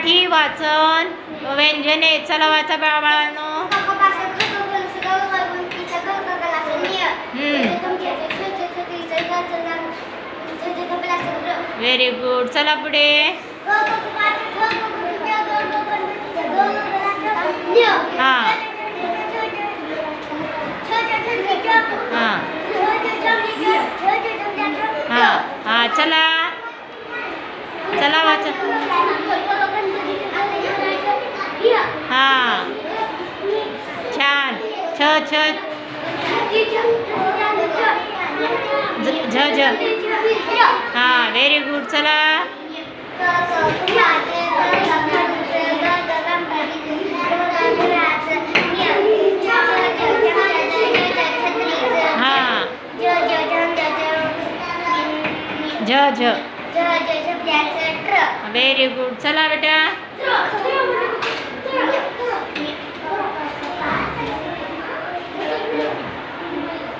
मराठी वाचन व्यंजने. चला वाचा बाळांनो. Very good. चला पुढे. हां हां हां हां चला चला वाचा. हां छान. छ छ झ झ. हां व्हेरी गुड. चला. हां झ झ. Very good. चला बेटा.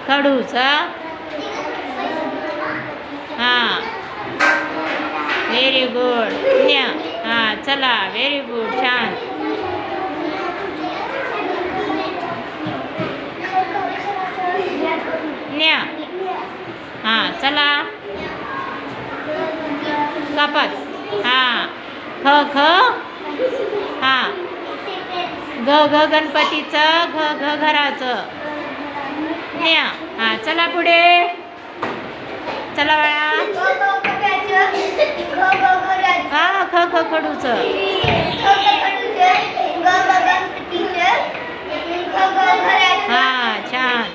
खडूचा. हां व्हेरी गुड. न्या. हां चला व्हेरी गुड. छान. न्या. हां चला. कपात. हां ख ख. हां घ घ गणपतीचं. घ घ घराचं. न्या. हां चला पुढे. चला बाळा. हां ख ख खडूचं. हां छान.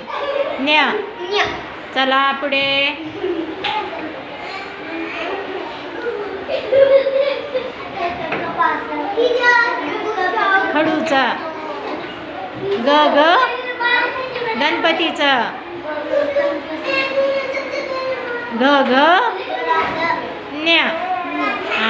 न्या. चला पुढे. खडूचा. ग ग गणपतीचं. घ घ न्या.